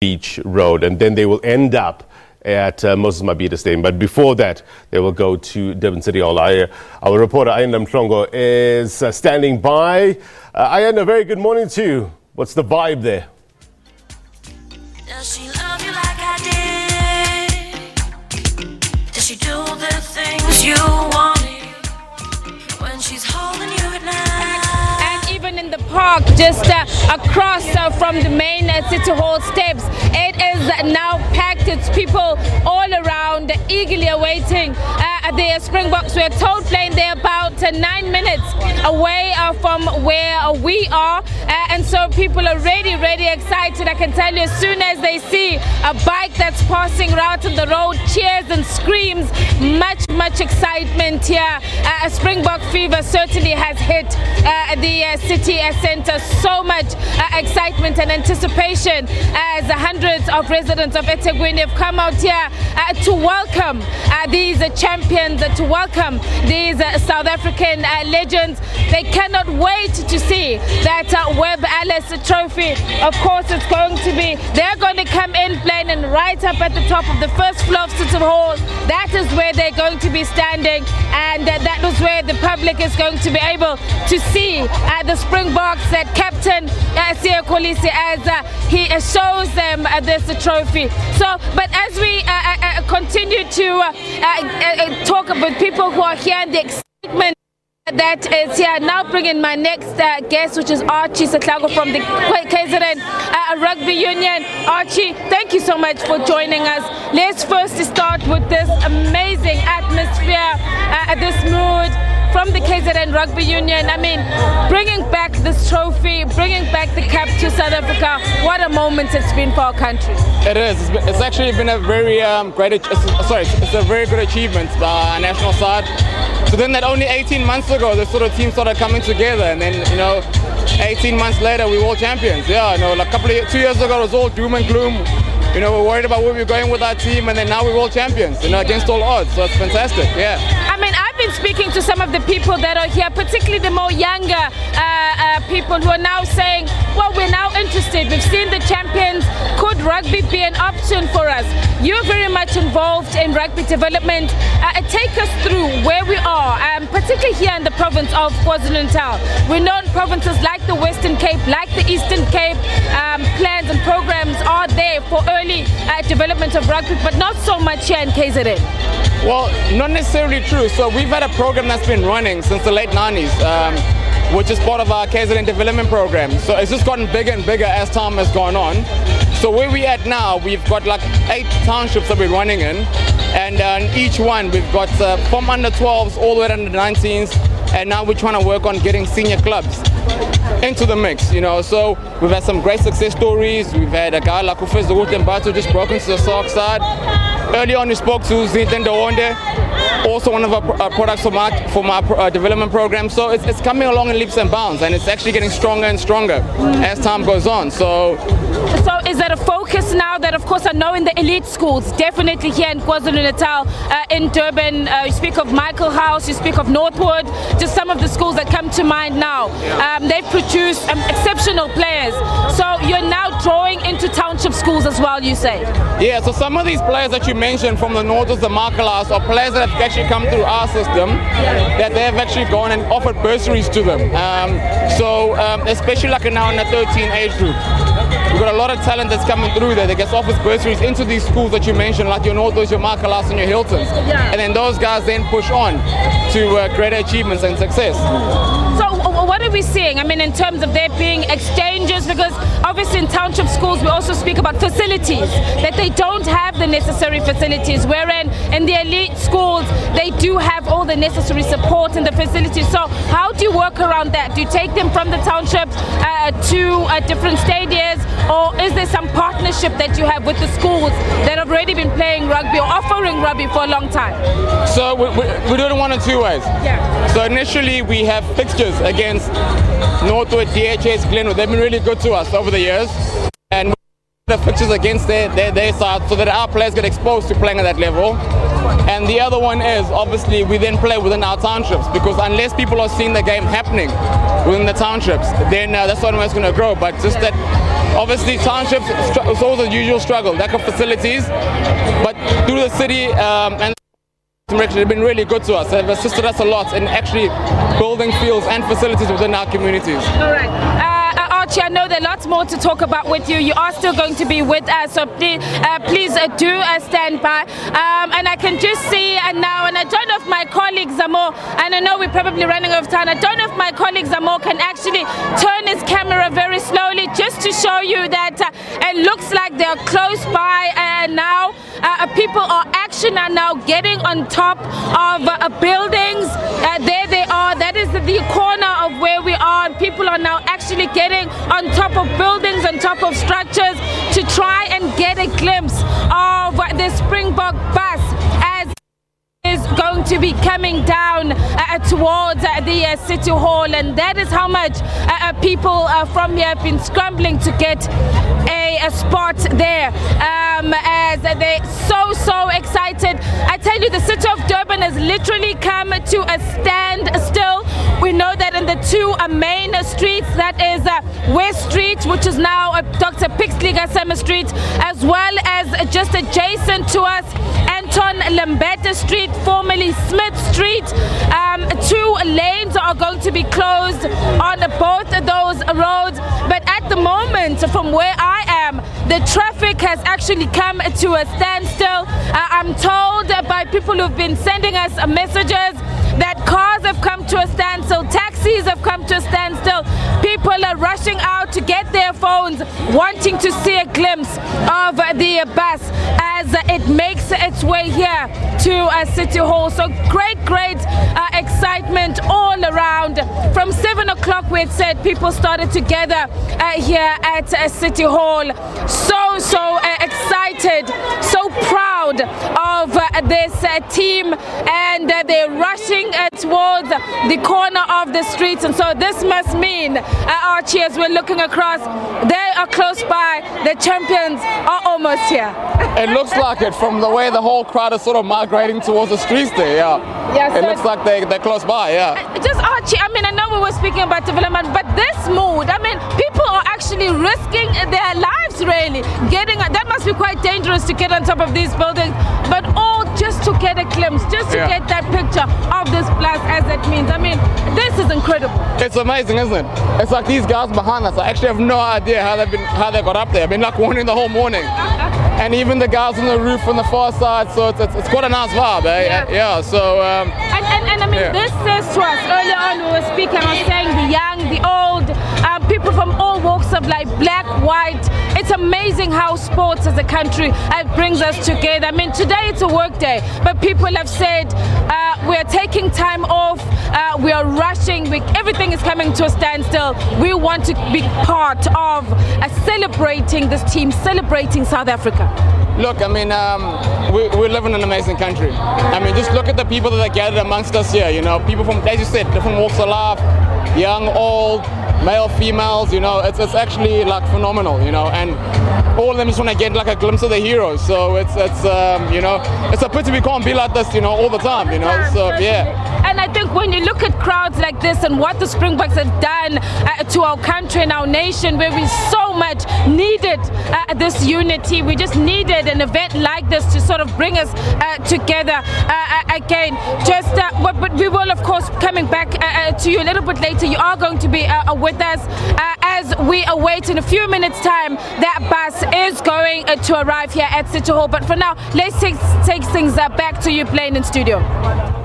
Beach Road, and then they will end up at Moses Mabhida Stadium. But before that, they will go to Durban City Hall. Our reporter, Ayanda Mhlongo, is standing by. Ayanda, very good morning to you. What's the vibe there? Does she love you like I did? Does she do the things you wanted when she's holding you at night? And even in the park, just across from the main City Hall steps, it is now packed. It's people all around, eagerly awaiting the Springboks. We're told playing there about 9 minutes away from where we are, and so people are really excited. I can tell you, as soon as they see a bike that's passing out on the road, cheers and screams, much excitement here. A Springbok fever certainly has hit the city centre. So much excitement and anticipation as hundreds of residents of eThekwini have come out here to welcome these champions, to welcome these South African legends. They cannot wait to see that Webb Alice Trophy. Of course, it's going to be, they're going to come in playing, and right up at the top of the first floor of City Hall, that is where they're going to be standing, and that is where the public is going to be able to see the Springboks, that captain Siya Kolisi, as he shows them this trophy. So, but as we continue to talk with people who are here, and the excitement that is here, now bringing my next guest, which is Archie Setlago from the KZN Rugby Union. Archie, thank you so much for joining us. Let's first start with this amazing atmosphere, this mood from the KZN Rugby Union. I mean, bringing back this trophy, bringing back the cup to South Africa, what a moment it's been for our country. It is. It's actually been a very it's a very good achievement by our national side. So then that only 18 months ago, this sort of team started coming together, and then, 18 months later, we were world champions. Yeah, like 2 years ago, it was all doom and gloom. We're worried about where we're going with our team, and then now we're world champions, against all odds. So it's fantastic, yeah. I mean, I've been speaking to some of the people that are here, particularly the more younger people who are now saying, well, we're now interested. We've seen the champions. Could rugby be an option for us? You're very much involved in rugby development. Take us through where we are, particularly here in the province of KwaZulu-Natal. We know in provinces like the Western Cape, like the Eastern Cape, plans and programs are there for early development of rugby, but not so much here in KZN. Well, not necessarily true. So we've had a program that's been running since the late 90s, which is part of our KZN development program. So it's just gotten bigger and bigger as time has gone on. So where we're at now, we've got like 8 townships that we're running in, and in each one we've got from under 12s all the way to under 19s, and now we're trying to work on getting senior clubs into the mix, So we've had some great success stories. We've had a guy like Ufezo Mbatu just broken to the Sark side. Early on we spoke to Zinten Dawonde, also one of our products from our development program. So it's coming along in leaps and bounds, and it's actually getting stronger and stronger as time goes on. So is that a focus now that, of course, I know in the elite schools, definitely here in KwaZulu-Natal, in Durban, you speak of Michael House, you speak of Northwood, just some of the schools that come to mind now. They've produced exceptional players. So you're now drawing into township schools as well, you say? Yeah, so some of these players that you mentioned from the Northwoods, the Michael House, are players that have actually come through our system, that they have actually gone and offered bursaries to them. Especially like now in the 13 age group. We've got a lot of talent that's coming through there that gets offered bursaries into these schools that you mentioned, like your Northwoods, your Michael House, and your Hiltons. And then those guys then push on to greater achievements and success. So what are we seeing? I mean, in terms of there being exchanges, because obviously in township schools we also speak about facilities, that they don't have the necessary facilities, wherein in the elite schools they do have all the necessary support and the facilities. So how do you work around that? Do you take them from the townships to different stadiums, or is there some partnership that you have with the schools that have already been playing rugby or offering rugby for a long time? So we do it in one of 2 ways. So initially we have fixtures against Northwood, DHS, Glenwood. They've been really good to us over the years, and we the fixtures against their side so that our players get exposed to playing at that level. And the other one is, obviously, we then play within our townships, because unless people are seeing the game happening within the townships, then that's not where it's going to grow. But just that Obviously, townships, it's always a usual struggle, lack of facilities. But through the city and they've been really good to us. They've assisted us a lot in actually building fields and facilities within our communities. All right. Archie, I know there's lots more to talk about with you. You are still going to be with us, so please do stand by. And I can just see now, and I don't know if my colleague Zamo, and I know we're probably running out of time, I don't know if my colleague Zamo can actually turn his camera very slowly just to show you that it looks like they're close by now. People are now getting on top of buildings. There they are. That is the corner of where we are. People are now actually getting on top of buildings, on top of structures to try and get a glimpse of the Springbok bus as is going to be coming down towards the City Hall, and that is how much people from here have been scrambling to get a spot there, as they're so excited. I tell you, the city of Durban has literally come to a standstill. We know that in the two main streets, that is West Street, which is now Dr. Pixley Gasama Street, as well as just adjacent to us, Anton Lambeta Street, formerly Smith Street. 2 lanes are going to be closed on both of those roads, but at the moment, from where I am, the traffic has actually come to a standstill. I'm told by people who've been sending us messages that cars have come to a standstill, taxis have come to a standstill. People are rushing out to get their phones, wanting to see a glimpse of the bus as it makes its way here to City Hall. So great excitement all around. From 7 o'clock, we had said people started to gather here at City Hall. So excited, so proud of this team, and they're rushing towards the corner of the streets. And so this must mean, Archie, as we're looking across, they are close by. The champions are almost here. It looks like it from the way the whole crowd is sort of migrating towards the streets there. Yeah, it looks like they're close by. Just Archie, I mean, I know we were speaking about development, but this mood, I mean, people are actually risking their lives, really. That must be quite dangerous to get on top of these buildings, but all just to get a glimpse, just to get that picture of this place as it means. I mean, this is incredible. It's amazing, isn't it? It's like these guys behind us, I actually have no idea how they got up there. I've been like warning the whole morning. And even the guys on the roof on the far side, so it's quite a nice vibe, eh? So and I mean, this says to us, earlier on we were speaking, I was saying the young, the old, people from all walks of life, black, white. It's amazing how sports as a country brings us together. I mean, today it's a work day, but people have said we are taking time off, we are rushing, everything is coming to a standstill. We want to be part of celebrating this team, celebrating South Africa. Look, I mean, we live in an amazing country. I mean, just look at the people that are gathered amongst us here, you know, people from, as you said, different walks of life, young, old, male, females, you know, it's actually like phenomenal, you know, and all of them just want to get like a glimpse of the heroes. So it's you know, it's a pity we can't be like this, you know, all the time, you know, so yeah. And I think when you look at crowds like this and what the Springboks have done to our country and our nation, where we so much needed this unity, we just needed an event like this to sort of bring us together again. But we will, of course, coming back to you a little bit later. You are going to be with us as we await in a few minutes' time. That bus is going to arrive here at City Hall. But for now, let's take things back to you, Plain in studio.